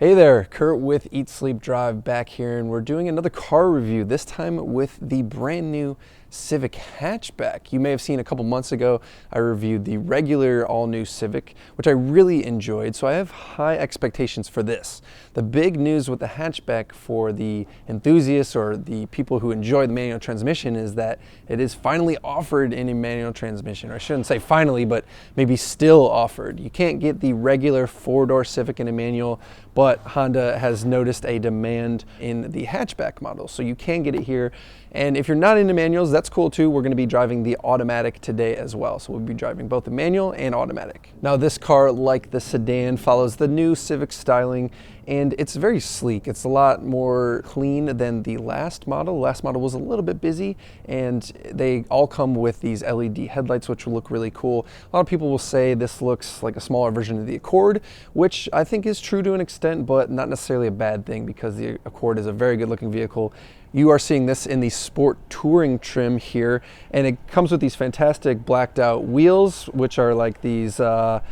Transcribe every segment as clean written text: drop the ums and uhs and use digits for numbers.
Hey there, Kurt with Eat Sleep Drive back here, and we're doing another car review, this time with the brand new Civic Hatchback. You may have seen a couple months ago I reviewed the regular all-new Civic, which I really enjoyed, so I have high expectations for this. The big news with the hatchback for the enthusiasts or the people who enjoy the manual transmission is that it is finally offered in a manual transmission. Or I shouldn't say finally, but maybe still offered. You can't get the regular four-door Civic in a manual, but Honda has noticed a demand in the hatchback model, so you can get it here. And if you're not into manuals, that's cool too. We're going to be driving the automatic today as well, so we'll be driving both the manual and automatic. Now this car, like the sedan, follows the new Civic styling, and it's very sleek. It's a lot more clean than the last model. The last model was a little bit busy, and they all come with these LED headlights, which will look really cool. A lot of people will say this looks like a smaller version of the Accord, which I think is true to an extent, but not necessarily a bad thing because the Accord is a very good looking vehicle. You are seeing this in the Sport Touring trim here, and it comes with these fantastic blacked out wheels, which are like these dual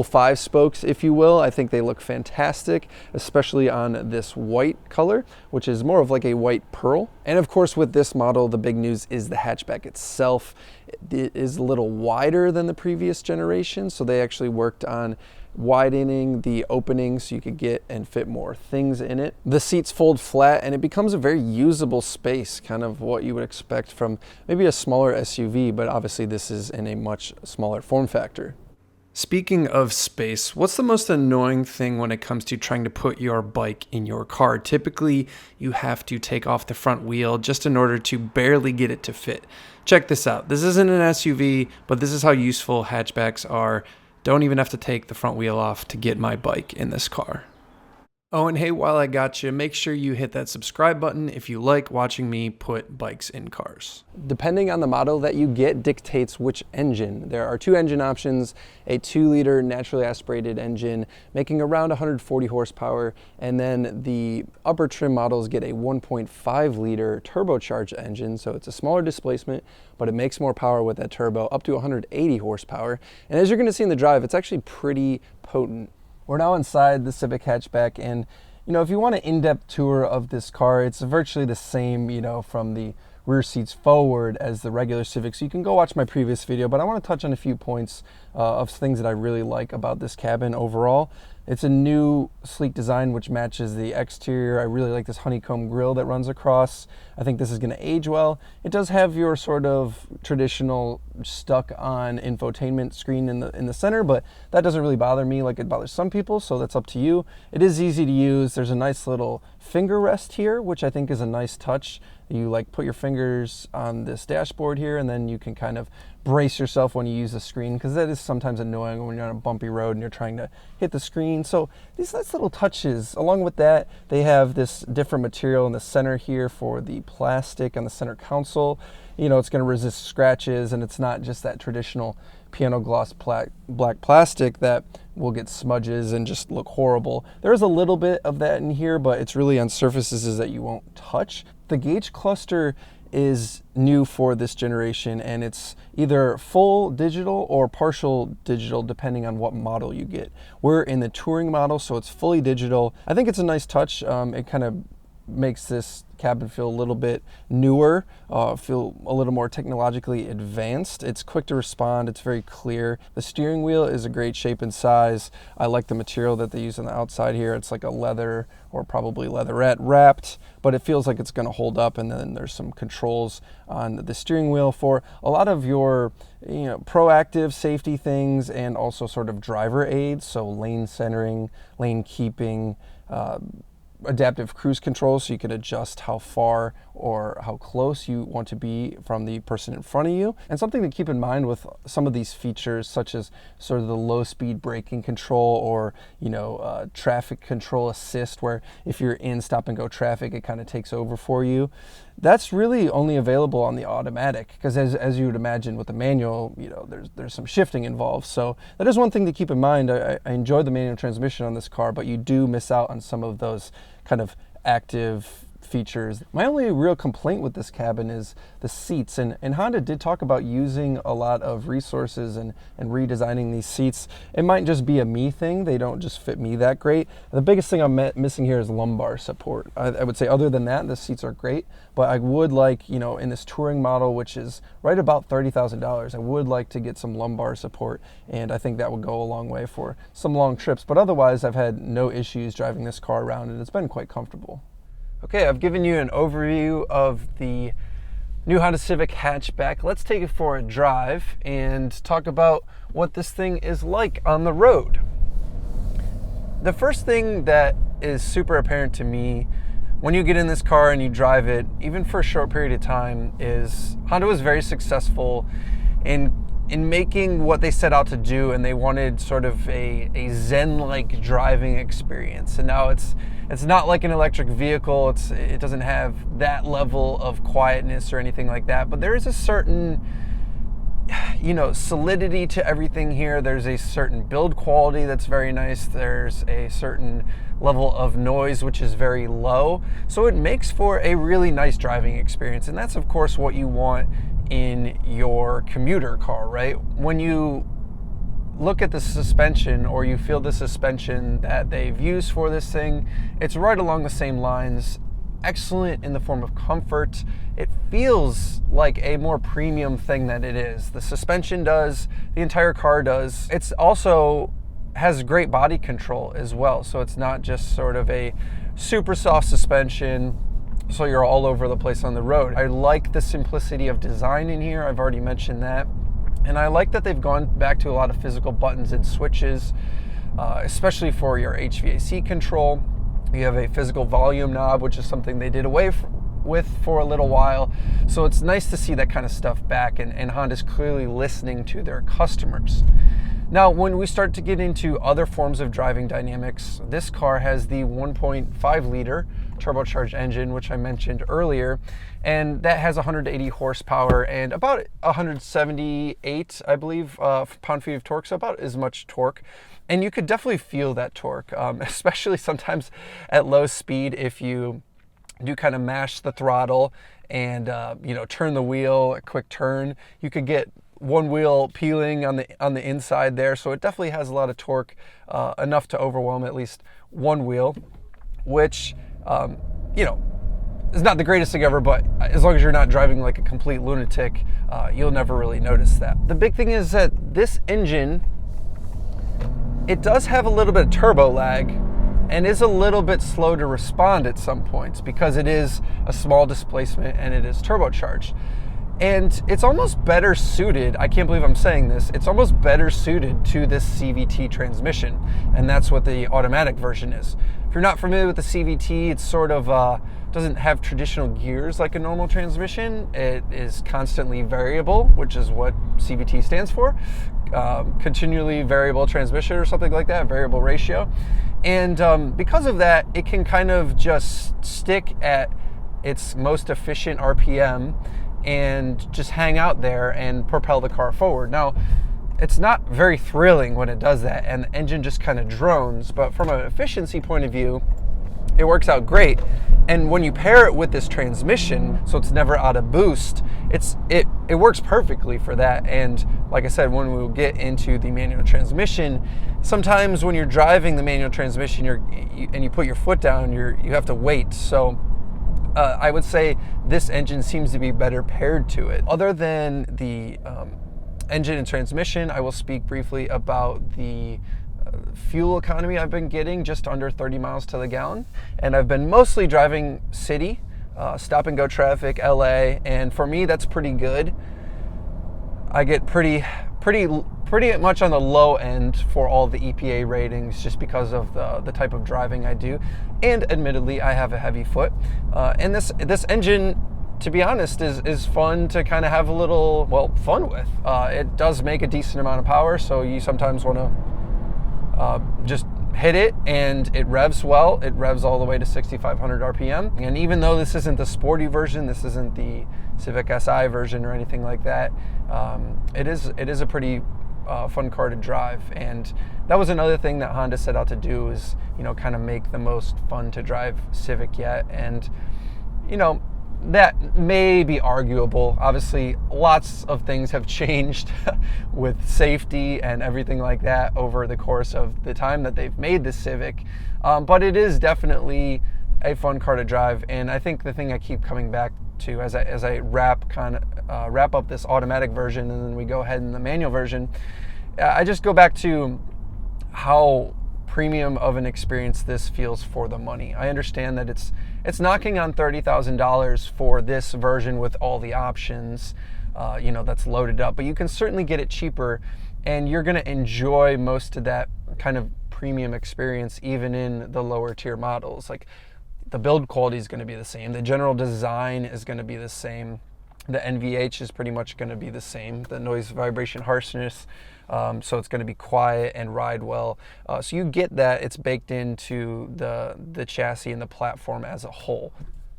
5-spokes, if you will. I think they look fantastic, especially on this white color, which is more of like a white pearl. And of course, with this model, the big news is the hatchback itself. It is a little wider than the previous generation, so they actually worked on widening the opening so you could get and fit more things in it. The seats fold flat and it becomes a very usable space, kind of what you would expect from maybe a smaller SUV, but obviously this is in a much smaller form factor. Speaking of space, what's the most annoying thing when it comes to trying to put your bike in your car? Typically, you have to take off the front wheel just in order to barely get it to fit. Check this out. This isn't an SUV, but this is how useful hatchbacks are. Don't even have to take the front wheel off to get my bike in this car. Oh, and hey, while I got you, make sure you hit that subscribe button if you like watching me put bikes in cars. Depending on the model that you get dictates which engine. There are two engine options, a 2-liter naturally aspirated engine making around 140 horsepower, and then the upper trim models get a 1.5-liter turbocharged engine, so it's a smaller displacement, but it makes more power with that turbo, up to 180 horsepower. And as you're going to see in the drive, it's actually pretty potent. We're now inside the Civic Hatchback, and if you want an in-depth tour of this car, it's virtually the same, from the rear seats forward as the regular Civic. So you can go watch my previous video, but I want to touch on a few points of things that I really like about this cabin overall. It's a new sleek design which matches the exterior. I really like this honeycomb grille that runs across. I think this is going to age well. It does have your sort of traditional stuck on infotainment screen in the center, but that doesn't really bother me like it bothers some people, so that's up to you. It is easy to use. There's a nice little finger rest here, which I think is a nice touch. You put your fingers on this dashboard here, and then you can kind of brace yourself when you use the screen, because that is sometimes annoying when you're on a bumpy road and you're trying to hit the screen. So these nice little touches. Along with that, they have this different material in the center here for the plastic on the center console. It's going to resist scratches, and it's not just that traditional piano gloss black plastic that will get smudges and just look horrible. There's a little bit of that in here, but it's really on surfaces that you won't touch. The gauge cluster is new for this generation, and it's either full digital or partial digital depending on what model you get. We're in the touring model, so it's fully digital. I think it's a nice touch. It kind of makes this cabin feel a little bit newer, feel a little more technologically advanced. It's quick to respond, it's very clear. The steering wheel is a great shape and size. I like the material that they use on the outside here. It's like a leather or probably leatherette wrapped, but it feels like it's going to hold up. And then there's some controls on the steering wheel for a lot of your proactive safety things, and also sort of driver aids, so lane centering, lane keeping, adaptive cruise control, so you can adjust how far or how close you want to be from the person in front of you. And something to keep in mind with some of these features, such as sort of the low speed braking control, or traffic control assist, where if you're in stop and go traffic, it kind of takes over for you. That's really only available on the automatic, because as you would imagine with the manual, there's some shifting involved. So that is one thing to keep in mind. I enjoy the manual transmission on this car, but you do miss out on some of those kind of active features. My only real complaint with this cabin is the seats, and Honda did talk about using a lot of resources and redesigning these seats. It might just be a me thing. They don't just fit me that great. The biggest thing I'm missing here is lumbar support. I would say other than that, the seats are great, but I would like, you know, in this touring model, which is right about $30,000, I would like to get some lumbar support, and I think that would go a long way for some long trips. But otherwise, I've had no issues driving this car around, and it's been quite comfortable. Okay, I've given you an overview of the new Honda Civic Hatchback. Let's take it for a drive and talk about what this thing is like on the road. The first thing that is super apparent to me when you get in this car and you drive it, even for a short period of time, is Honda was very successful in making what they set out to do, and they wanted sort of a Zen-like driving experience. And now it's not like an electric vehicle. It doesn't have that level of quietness or anything like that, but there is a certain, you know, solidity to everything here. There's a certain build quality that's very nice. There's a certain level of noise which is very low. So it makes for a really nice driving experience, and that's of course what you want in your commuter car, right? When you look at the suspension, or you feel the suspension that they've used for this thing, it's right along the same lines. Excellent in the form of comfort. It feels like a more premium thing than it is. The suspension does, the entire car does. It's also has great body control as well, so it's not just sort of a super soft suspension so you're all over the place on the road. I like the simplicity of design in here. I've already mentioned that. And I like that they've gone back to a lot of physical buttons and switches, especially for your HVAC control. You have a physical volume knob, which is something they did away with for a little while. So it's nice to see that kind of stuff back, and Honda's clearly listening to their customers. Now, when we start to get into other forms of driving dynamics, this car has the 1.5 liter turbocharged engine, which I mentioned earlier, and that has 180 horsepower and about 178, I believe, pound-feet of torque, so about as much torque. And you could definitely feel that torque, especially sometimes at low speed. If you do kind of mash the throttle and you know, turn the wheel, a quick turn, you could get one wheel peeling on the inside there. So it definitely has a lot of torque, enough to overwhelm at least one wheel, which you know, is not the greatest thing ever, but as long as you're not driving like a complete lunatic, you'll never really notice that. The big thing is that this engine, it does have a little bit of turbo lag and is a little bit slow to respond at some points because it is a small displacement and it is turbocharged. And it's almost better suited, I can't believe I'm saying this, it's almost better suited to this Cvt transmission, and that's what the automatic version is. If you're not familiar with the Cvt, it's sort of, doesn't have traditional gears like a normal transmission. It is constantly variable, which is what Cvt stands for. Continually variable transmission or something like that, variable ratio. And because of that, it can kind of just stick at its most efficient RPM and just hang out there and propel the car forward. Now, it's not very thrilling when it does that, and the engine just kind of drones, but from an efficiency point of view, it works out great. And when you pair it with this transmission, so it's never out of boost, it works perfectly for that. And like I said, when we'll get into the manual transmission, sometimes when you're driving the manual transmission and you put your foot down, you have to wait. So I would say this engine seems to be better paired to it. Other than the engine and transmission, I will speak briefly about the fuel economy I've been getting, just under 30 miles to the gallon. And I've been mostly driving city, stop and go traffic, LA, and for me that's pretty good. I get pretty much on the low end for all the EPA ratings just because of the type of driving I do. And admittedly, I have a heavy foot. And this engine, to be honest, is fun to kind of have a little, well, fun with. It does make a decent amount of power, so you sometimes want to just hit it, and it revs well. It revs all the way to 6,500 RPM. And even though this isn't the sporty version, this isn't the Civic Si version or anything like that, it is a pretty fun car to drive. And that was another thing that Honda set out to do, is, you know, kind of make the most fun to drive Civic yet. And you know, that may be arguable. Obviously, lots of things have changed with safety and everything like that over the course of the time that they've made the Civic. But it is definitely a fun car to drive. And I think the thing I keep coming back to as I wrap up this automatic version and then we go ahead in the manual version, I just go back to how premium of an experience this feels for the money. I understand that it's knocking on $30,000 for this version with all the options, that's loaded up, but you can certainly get it cheaper and you're going to enjoy most of that kind of premium experience even in the lower tier models. Like, the build quality is going to be the same. The general design is going to be the same. The NVH is pretty much going to be the same. The noise, vibration, harshness. So it's going to be quiet and ride well. So you get that. It's baked into the chassis and the platform as a whole.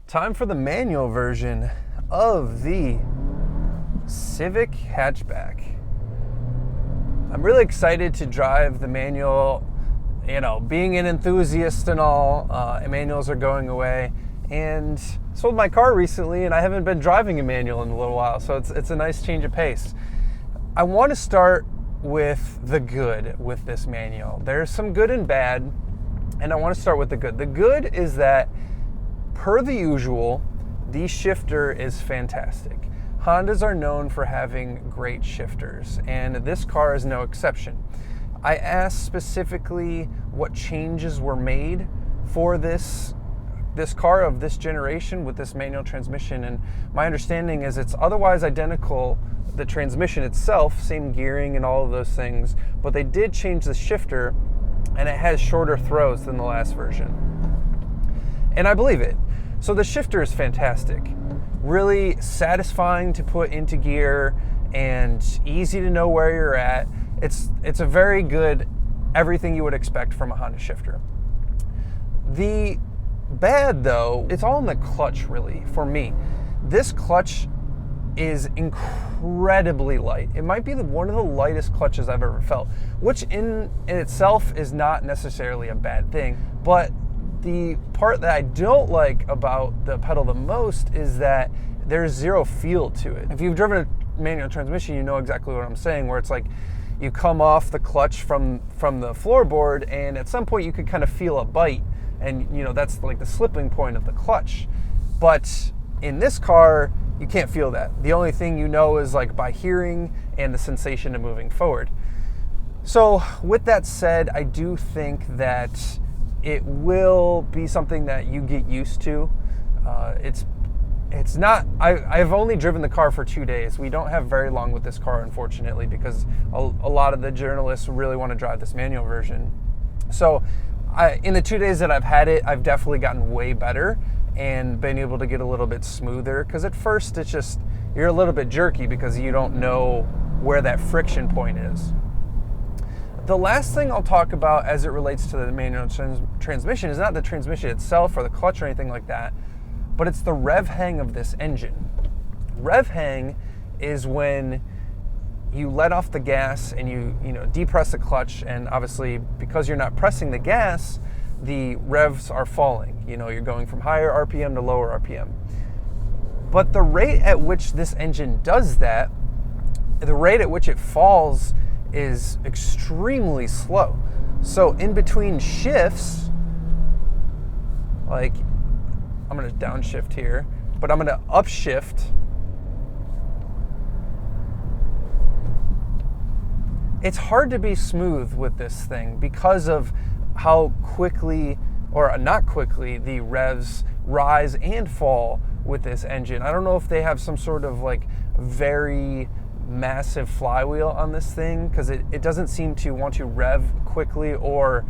Time for the manual version of the Civic Hatchback. I'm really excited to drive the manual. Being an enthusiast and all, manuals are going away. And sold my car recently, and I haven't been driving a manual in a little while, so it's a nice change of pace. I want to start with the good with this manual. There's some good and bad, and I want to start with the good. The good is that, per the usual, the shifter is fantastic. Hondas are known for having great shifters, and this car is no exception. I asked specifically what changes were made for this car of this generation with this manual transmission, and my understanding is it's otherwise identical. The transmission itself, same gearing and all of those things, but they did change the shifter and it has shorter throws than the last version. And I believe it. So the shifter is fantastic. Really satisfying to put into gear and easy to know where you're at. It's a very good, everything you would expect from a Honda shifter. The bad, though, it's all in the clutch, really, for me. This clutch is incredibly light. It might be one of the lightest clutches I've ever felt, which in itself is not necessarily a bad thing. But the part that I don't like about the pedal the most is that there's zero feel to it. If you've driven a manual transmission, you know exactly what I'm saying, where it's like you come off the clutch from the floorboard, and at some point you could kind of feel a bite, and that's like the slipping point of the clutch. But in this car, you can't feel that. The only thing you know is like by hearing and the sensation of moving forward. So with that said, I do think that it will be something that you get used to. It's not, I've only driven the car for 2 days. We don't have very long with this car, unfortunately, because a lot of the journalists really want to drive this manual version. So in the 2 days that I've had it, I've definitely gotten way better and been able to get a little bit smoother, because at first it's just, you're a little bit jerky because you don't know where that friction point is. The last thing I'll talk about as it relates to the manual transmission is not the transmission itself or the clutch or anything like that, but it's the rev hang of this engine. Rev hang is when you let off the gas and you depress the clutch, and obviously because you're not pressing the gas, the revs are falling. You're going from higher RPM to lower RPM. But the rate at which this engine does that, the rate at which it falls, is extremely slow. So in between shifts, like I'm going to downshift here, but I'm going to upshift. It's hard to be smooth with this thing because of how quickly, or not quickly, the revs rise and fall with this engine. I don't know if they have some sort of like very massive flywheel on this thing, because it doesn't seem to want to rev quickly or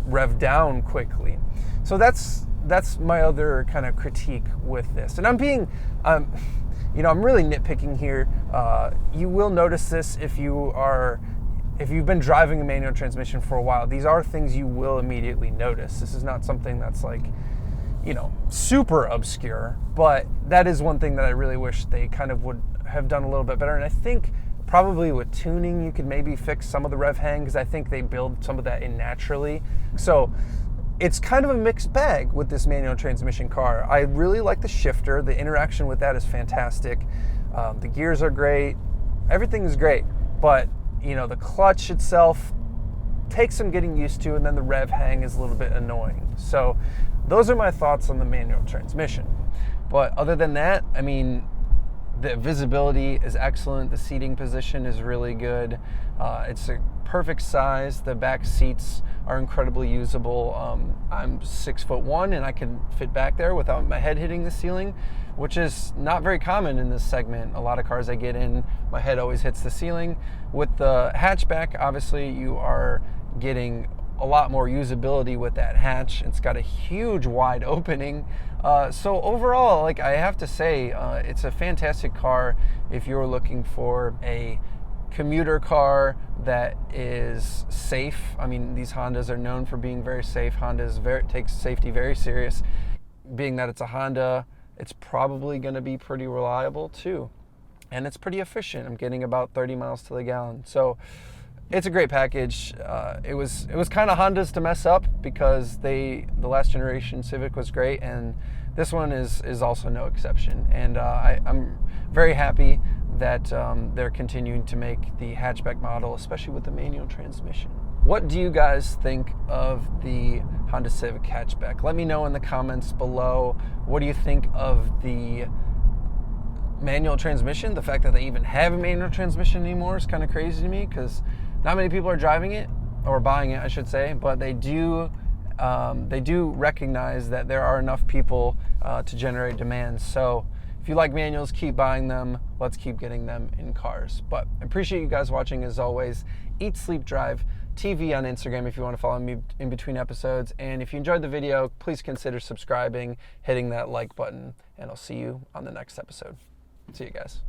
rev down quickly. So that's my other kind of critique with this. And I'm being, I'm really nitpicking here. You will notice this if you've been driving a manual transmission for a while. These are things you will immediately notice. This is not something that's like, super obscure, but that is one thing that I really wish they kind of would have done a little bit better. And I think probably with tuning, you could maybe fix some of the rev hang, because I think they build some of that in naturally. So it's kind of a mixed bag with this manual transmission car. I really like the shifter. The interaction with that is fantastic. The gears are great. Everything is great. But, you know, the clutch itself takes some getting used to, and then the rev hang is a little bit annoying. So those are my thoughts on the manual transmission. But other than that, I mean, the visibility is excellent. The seating position is really good. It's a perfect size. The back seats are incredibly usable. I'm 6'1" and I can fit back there without my head hitting the ceiling, which is not very common in this segment. A lot of cars I get in, my head always hits the ceiling. With the hatchback, obviously you are getting a lot more usability with that hatch. It's got a huge wide opening. So overall, like, I have to say, it's a fantastic car if you're looking for a commuter car that is safe. I mean, these Hondas are known for being very safe. Honda takes safety very serious. Being that it's a Honda, it's probably going to be pretty reliable too. And it's pretty efficient. I'm getting about 30 miles to the gallon. So it's a great package. It was kind of Honda's to mess up, because the last generation Civic was great, and this one is also no exception. And I'm very happy that they're continuing to make the hatchback model, especially with the manual transmission. What do you guys think of the Honda Civic Hatchback? Let me know in the comments below. What do you think of the manual transmission? The fact that they even have a manual transmission anymore is kind of crazy to me, because not many people are driving it, or buying it, I should say, but they do recognize that there are enough people to generate demand. So if you like manuals, keep buying them. Let's keep getting them in cars. But I appreciate you guys watching as always. Eat, Sleep, Drive TV on Instagram if you want to follow me in between episodes. And if you enjoyed the video, please consider subscribing, hitting that like button, and I'll see you on the next episode. See you guys.